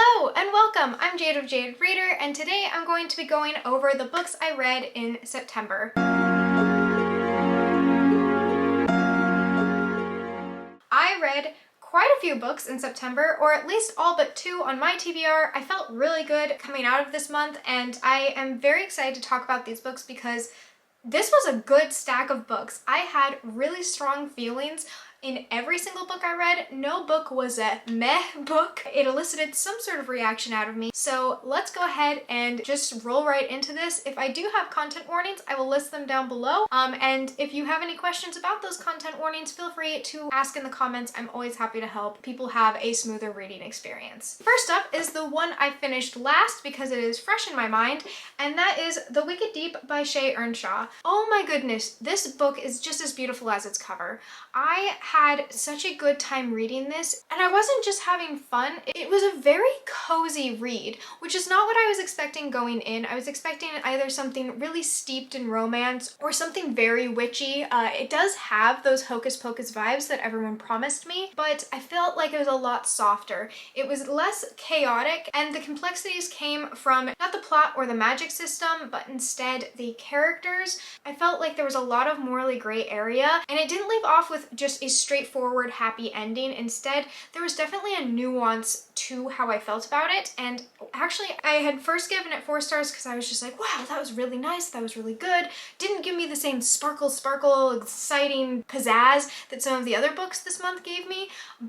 Hello and welcome! I'm Jade of Jade Reader, and today I'm going to be going over the books I read in September. I read quite a few books in September, or at least all but two on my TBR. I felt really good coming out of this month, and I am very excited to talk about these books because this was a good stack of books. I had really strong feelings in every single book I read. No book was a meh book. It elicited some sort of reaction out of me. So let's go ahead and just roll right into this. If I do have content warnings, I will list them down below. And if you have any questions about those content warnings, feel free to ask in the comments. I'm always happy to help people have a smoother reading experience. First up is the one I finished last because it is fresh in my mind, and that is The Wicked Deep by Shea Ernshaw. Oh my goodness, this book is just as beautiful as its cover. I had such a good time reading this, and I wasn't just having fun. It was a very cozy read, which is not what I was expecting going in. I was expecting either something really steeped in romance or something very witchy. It does have those hocus pocus vibes that everyone promised me, but I felt like it was a lot softer. It was less chaotic, and the complexities came from not the plot or the magic system, but instead the characters. I felt like there was a lot of morally gray area, and it didn't leave off with just a straightforward happy ending. Instead, there was definitely a nuance to how I felt about it, and actually I had first given it 4 stars because I was just like, wow, that was really nice, that was really good. Didn't give me the same sparkle, exciting pizzazz that some of the other books this month gave me,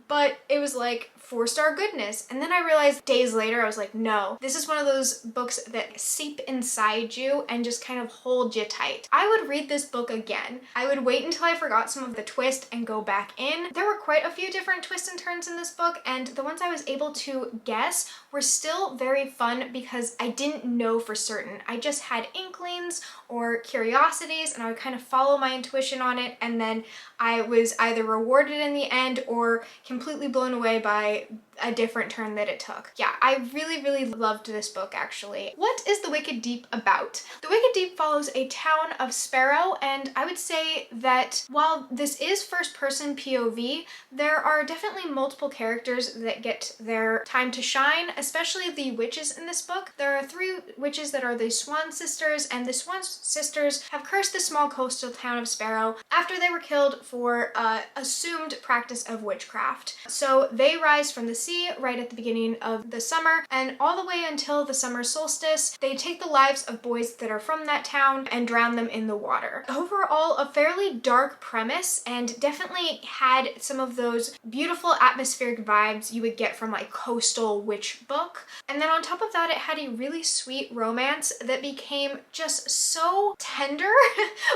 but it was like 4-star goodness. And then I realized days later, I was like, no, this is one of those books that seep inside you and just kind of hold you tight. I would read this book again. I would wait until I forgot some of the twist and go back in. There were quite a few different twists and turns in this book, and the ones I was able to guess were still very fun because I didn't know for certain. I just had inklings or curiosities, and I would kind of follow my intuition on it, and then I was either rewarded in the end or completely blown away by a different turn that it took. Yeah, I really loved this book actually. What is The Wicked Deep about? The Wicked Deep follows a town of Sparrow, and I would say that while this is first-person POV, there are definitely multiple characters that get their time to shine, especially the witches in this book. There are 3 witches that are the Swan Sisters, and the Swan Sisters have cursed the small coastal town of Sparrow after they were killed for assumed practice of witchcraft. So they rise from the sea right at the beginning of the summer, and all the way until the summer solstice, they take the lives of boys that are from that town and drown them in the water. Overall, a fairly dark premise, and definitely had some of those beautiful atmospheric vibes you would get from like coastal witch book. And then on top of that, it had a really sweet romance that became just so tender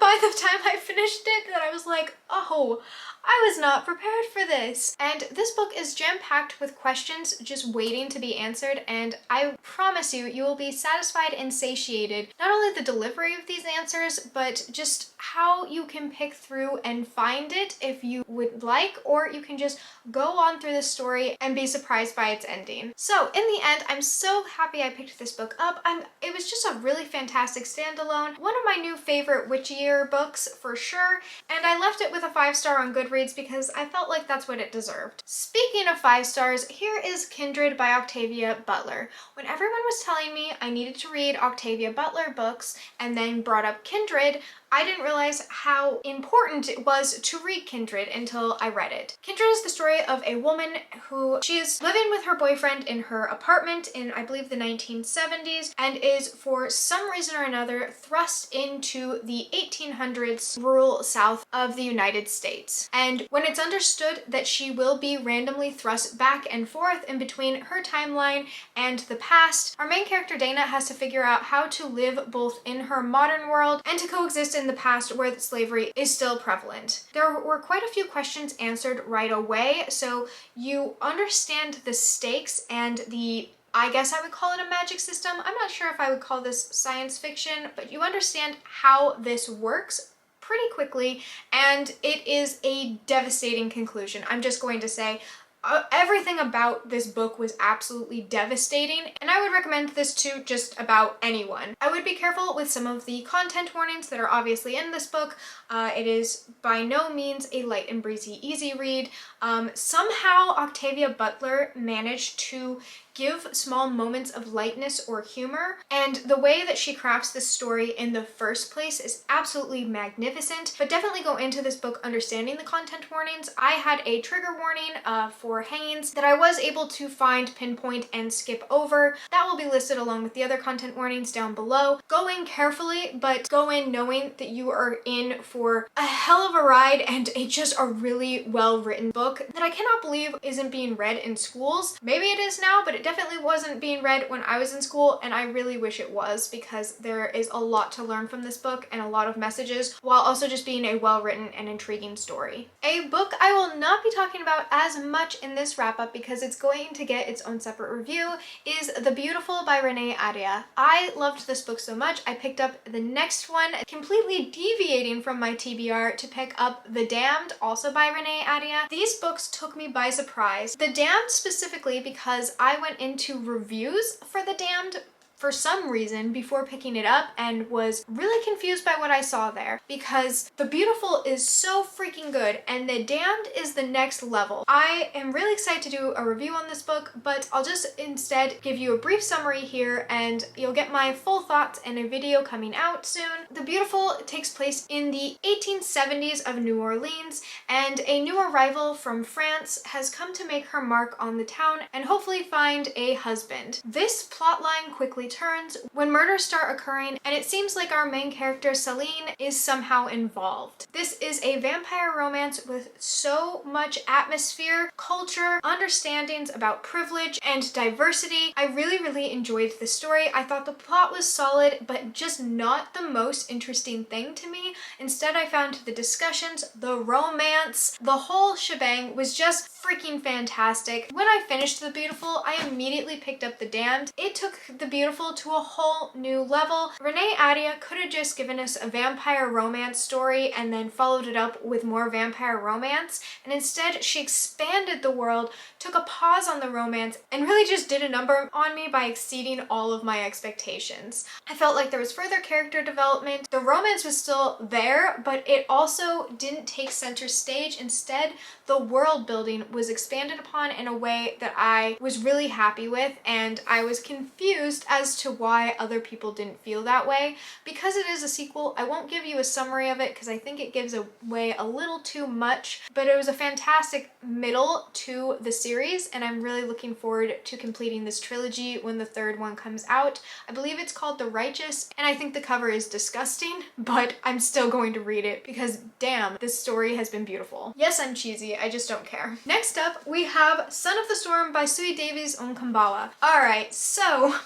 by the time I finished it that I was like, oh, I was not prepared for this. And this book is jam-packed with questions just waiting to be answered, and I promise you, you will be satisfied and satiated. Not only the delivery of these answers, but just how you can pick through and find it if you would like, or you can just go on through the story and be surprised by its ending. So in the end, I'm so happy I picked this book up. It was just a really fantastic standalone. One of my new favorite witchier books for sure, and I left it with a 5-star on Goodreads because I felt like that's what it deserved. Speaking of 5 stars, here is Kindred by Octavia Butler. When everyone was telling me I needed to read Octavia Butler books and then brought up Kindred, I didn't realize how important it was to read Kindred until I read it. Kindred is the story of a woman who she is living with her boyfriend in her apartment in, I believe, the 1970s, and is for some reason or another thrust into the 1800s rural south of the United States. And when it's understood that she will be randomly thrust back and forth in between her timeline and the past, our main character Dana has to figure out how to live both in her modern world and to coexist in the past where slavery is still prevalent. There were quite a few questions answered right away, so you understand the stakes and the, I guess I would call it a magic system. I'm not sure if I would call this science fiction, but you understand how this works pretty quickly, and it is a devastating conclusion. I'm just going to say everything about this book was absolutely devastating, and I would recommend this to just about anyone. I would be careful with some of the content warnings that are obviously in this book. It is by no means a light and breezy easy read. Somehow Octavia Butler managed to give small moments of lightness or humor, and the way that she crafts this story in the first place is absolutely magnificent. But definitely go into this book understanding the content warnings. I had a trigger warning for hangings that I was able to find, pinpoint, and skip over. That will be listed along with the other content warnings down below. Go in carefully, but go in knowing that you are in for a hell of a ride and just a really well written book that I cannot believe isn't being read in schools. Maybe it is now, but it definitely wasn't being read when I was in school, and I really wish it was, because there is a lot to learn from this book and a lot of messages, while also just being a well written and intriguing story. A book I will not be talking about as much in this wrap up because it's going to get its own separate review is The Beautiful by Renee Ahdieh. I loved this book so much I picked up the next one, completely deviating from my TBR to pick up The Damned, also by Renee Ahdieh. These books took me by surprise. The Damned specifically because I went into reviews for The Damned for some reason before picking it up and was really confused by what I saw there, because The Beautiful is so freaking good and The Damned is the next level. I am really excited to do a review on this book, but I'll just instead give you a brief summary here and you'll get my full thoughts in a video coming out soon. The Beautiful takes place in the 1870s of New Orleans, and a new arrival from France has come to make her mark on the town and hopefully find a husband. This plotline quickly turns when murders start occurring, and it seems like our main character Celine is somehow involved. This is a vampire romance with so much atmosphere, culture, understandings about privilege, and diversity. I really enjoyed the story. I thought the plot was solid, but just not the most interesting thing to me. Instead, I found the discussions, the romance, the whole shebang was just freaking fantastic. When I finished The Beautiful, I immediately picked up The Damned. It took The Beautiful to a whole new level. Renee Ahdieh could have just given us a vampire romance story and then followed it up with more vampire romance, and instead she expanded the world, took a pause on the romance, and really just did a number on me by exceeding all of my expectations. I felt like there was further character development. The romance was still there, but it also didn't take center stage. Instead, the world building was expanded upon in a way that I was really happy with, and I was confused as to why other people didn't feel that way. Because it is a sequel, I won't give you a summary of it because I think it gives away a little too much, but it was a fantastic middle to the series, and I'm really looking forward to completing this trilogy when the third one comes out. I believe it's called The Righteous, and I think the cover is disgusting, but I'm still going to read it because damn, this story has been beautiful. Yes, I'm cheesy, I just don't care. Next up, we have Son of the Storm by Sui Davies Onkambawa. Alright, so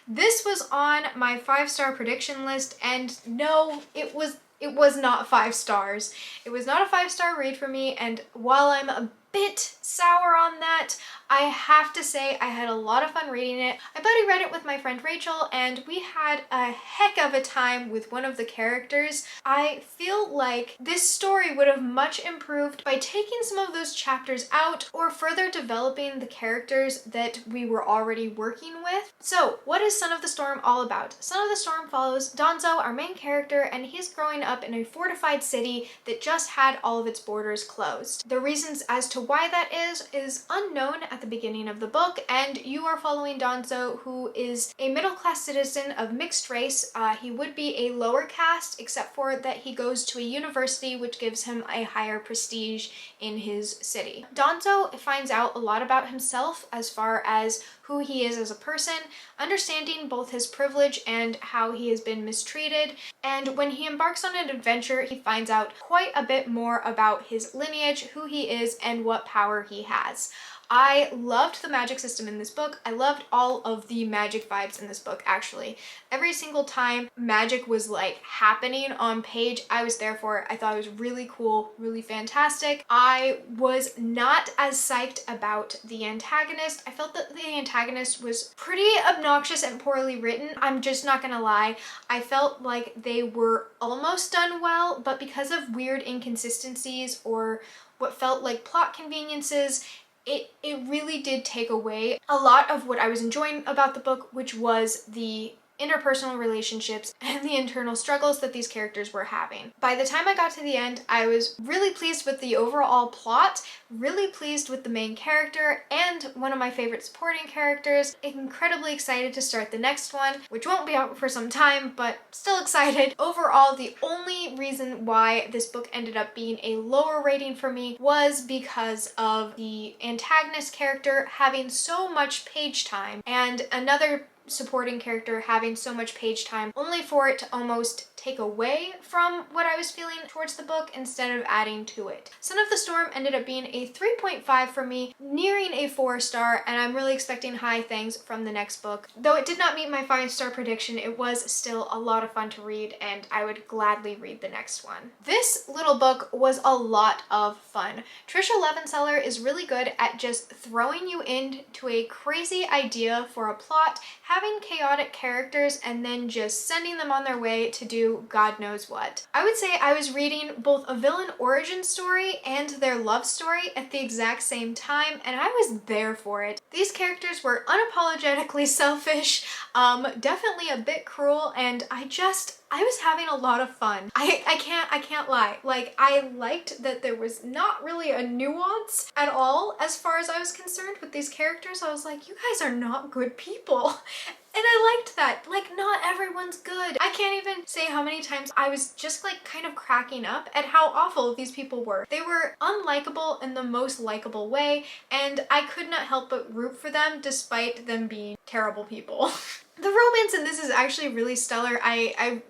this was on my 5-star prediction list, and no, it was not 5 stars. It was not a 5-star read for me, and while I'm a bit sour on that, I have to say I had a lot of fun reading it. I buddy read it with my friend Rachel, and we had a heck of a time with one of the characters. I feel like this story would have much improved by taking some of those chapters out or further developing the characters that we were already working with. So, what is Son of the Storm all about? Son of the Storm follows Donzo, our main character, and he's growing up in a fortified city that just had all of its borders closed. The reasons as to why that is unknown at the beginning of the book, and you are following Donzo, who is a middle-class citizen of mixed race. He would be a lower caste, except for that he goes to a university which gives him a higher prestige in his city. Donzo finds out a lot about himself as far as who he is as a person, understanding both his privilege and how he has been mistreated, and when he embarks on an adventure, he finds out quite a bit more about his lineage, who he is, and what power he has. I loved the magic system in this book. I loved all of the magic vibes in this book, actually. Every single time magic was like happening on page, I was there for it. I thought it was really cool, really fantastic. I was not as psyched about the antagonist. I felt that the antagonist was pretty obnoxious and poorly written. I'm just not gonna lie. I felt like they were almost done well, but because of weird inconsistencies or what felt like plot conveniences, it really did take away a lot of what I was enjoying about the book, which was the interpersonal relationships and the internal struggles that these characters were having. By the time I got to the end, I was really pleased with the overall plot, really pleased with the main character and one of my favorite supporting characters, incredibly excited to start the next one, which won't be out for some time, but still excited. Overall, the only reason why this book ended up being a lower rating for me was because of the antagonist character having so much page time and another supporting character having so much page time, only for it to almost take away from what I was feeling towards the book instead of adding to it. Son of the Storm ended up being a 3.5 for me, nearing a 4-star, and I'm really expecting high things from the next book. Though it did not meet my 5-star prediction, it was still a lot of fun to read, and I would gladly read the next one. This little book was a lot of fun. Trisha Levenseller is really good at just throwing you into a crazy idea for a plot, having chaotic characters, and then just sending them on their way to do God knows what. I would say I was reading both a villain origin story and their love story at the exact same time, and I was there for it. These characters were unapologetically selfish, definitely a bit cruel, and I was having a lot of fun. I can't lie. Like, I liked that there was not really a nuance at all as far as I was concerned with these characters. I was like, you guys are not good people. And I liked that. Like, not everyone's good. I can't even say how many times I was just like kind of cracking up at how awful these people were. They were unlikable in the most likable way, and I could not help but root for them despite them being terrible people. The romance in this is actually really stellar.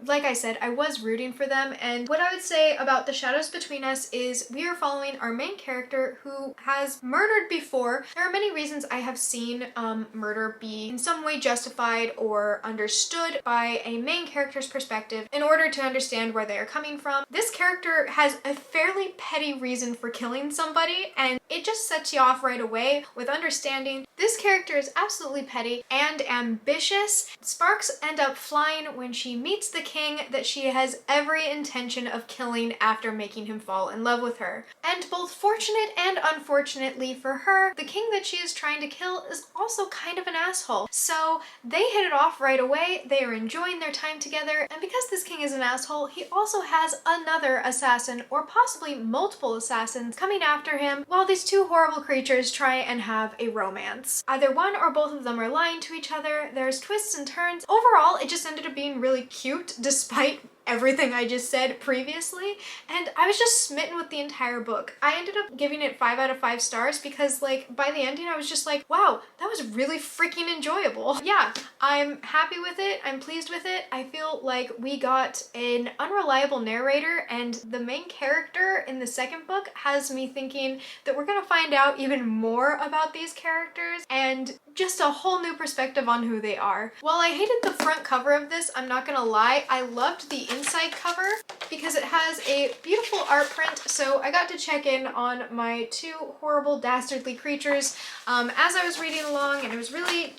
Like I said, I was rooting for them, and what I would say about The Shadows Between Us is we are following our main character who has murdered before. There are many reasons I have seen murder be in some way justified or understood by a main character's perspective in order to understand where they are coming from. This character has a fairly petty reason for killing somebody, and it just sets you off right away with understanding this character is absolutely petty and ambitious. Sparks end up flying when she meets the king that she has every intention of killing after making him fall in love with her. And both fortunate and unfortunately for her, the king that she is trying to kill is also kind of an asshole. So they hit it off right away, they are enjoying their time together, and because this king is an asshole, he also has another assassin, or possibly multiple assassins, coming after him while these two horrible creatures try and have a romance. Either one or both of them are lying to each other, there's twists and turns. Overall, it just ended up being really cute despite everything I just said previously, and I was just smitten with the entire book. I ended up giving it 5 out of 5 stars because, like, by the ending I was just like, wow, that was really freaking enjoyable. Yeah, I'm happy with it, I'm pleased with it. I feel like we got an unreliable narrator, and the main character in the second book has me thinking that we're gonna find out even more about these characters and just a whole new perspective on who they are. While I hated the front cover of this, I'm not gonna lie, I loved the inside cover because it has a beautiful art print, so I got to check in on my two horrible dastardly creatures as I was reading along, and it was really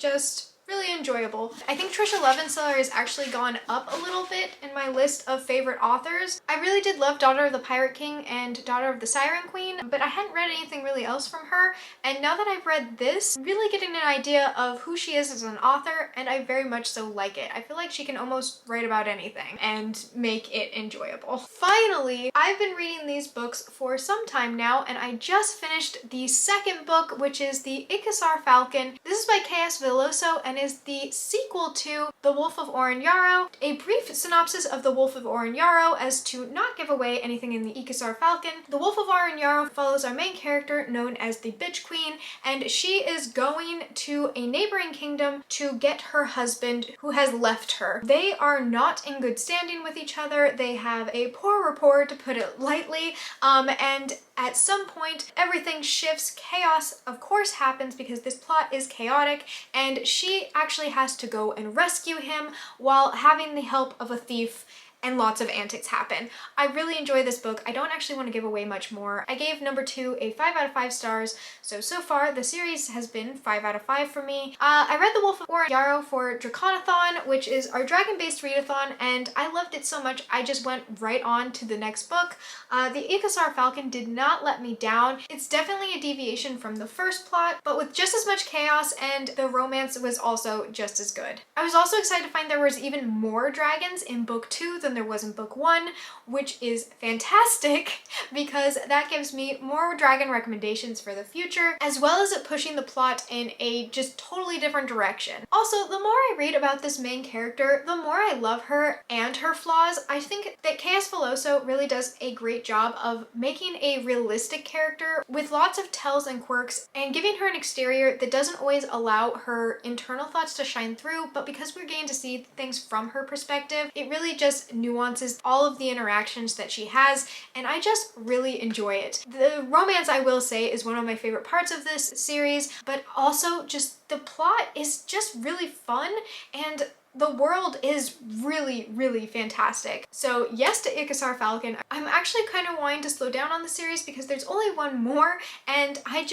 enjoyable. I think Trisha Levenseller has actually gone up a little bit in my list of favorite authors. I really did love Daughter of the Pirate King and Daughter of the Siren Queen, but I hadn't read anything really else from her, and now that I've read this, I'm really getting an idea of who she is as an author, and I very much so like it. I feel like she can almost write about anything and make it enjoyable. Finally, I've been reading these books for some time now, and I just finished the second book, which is the Ikessar Falcon. This is by K.S. Veloso and is the sequel to The Wolf of Oren-Yaro. A brief synopsis of The Wolf of Oren-Yaro as to not give away anything in the Ikessar Falcon. The Wolf of Oren-Yaro follows our main character known as the Bitch Queen, and she is going to a neighboring kingdom to get her husband who has left her. They are not in good standing with each other. They have a poor rapport, to put it lightly, and at some point, everything shifts. Chaos, of course, happens because this plot is chaotic, and she actually has to go and rescue him while having the help of a thief, and lots of antics happen. I really enjoy this book. I don't actually want to give away much more. I gave number 2 a 5 out of 5 stars, so far the series has been 5 out of 5 for me. I read The Wolf of Yarrow for Draconathon, which is our dragon-based readathon, and I loved it so much I just went right on to the next book. The Ikessar Falcon did not let me down. It's definitely a deviation from the first plot, but with just as much chaos, and the romance was also just as good. I was also excited to find there was even more dragons in book 2 than there was in book 1, which is fantastic because that gives me more dragon recommendations for the future, as well as it pushing the plot in a just totally different direction. Also, the more I read about this main character, the more I love her and her flaws. I think that K.S. Veloso really does a great job of making a realistic character with lots of tells and quirks and giving her an exterior that doesn't always allow her internal thoughts to shine through, but because we're getting to see things from her perspective, it really just nuances all of the interactions that she has, and I just really enjoy it. The romance, I will say, is one of my favorite parts of this series, but also just the plot is just really fun, and the world is really, really fantastic. So yes to Ikessar Falcon. I'm actually kind of wanting to slow down on the series because there's only one more, and I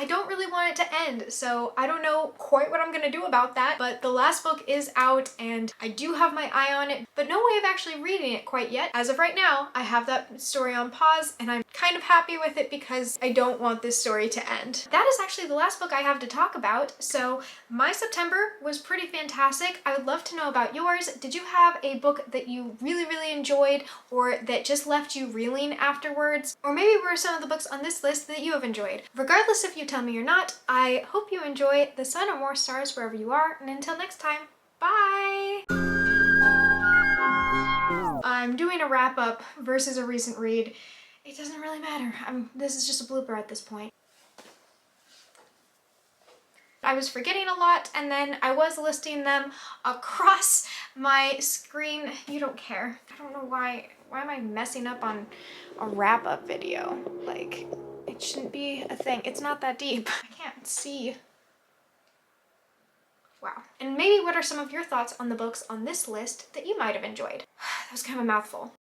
don't really want it to end. So I don't know quite what I'm gonna do about that, but the last book is out and I do have my eye on it, but no way of actually reading it quite yet. As of right now, I have that story on pause and I'm kind of happy with it because I don't want this story to end. That is actually the last book I have to talk about. So my September was pretty fantastic. I would love to know about yours. Did you have a book that you really, really enjoyed or that just left you reeling afterwards? Or maybe were some of the books on this list that you have enjoyed? Regardless if you tell me or not, I hope you enjoy the sun or more stars wherever you are, and until next time, bye! I'm doing a wrap-up versus a recent read. It doesn't really matter. This is just a blooper at this point. I was forgetting a lot, and then I was listing them across my screen. You don't care. I don't know why am I messing up on a wrap-up video? Like, it shouldn't be a thing. It's not that deep. I can't see. Wow. And maybe what are some of your thoughts on the books on this list that you might have enjoyed? That was kind of a mouthful.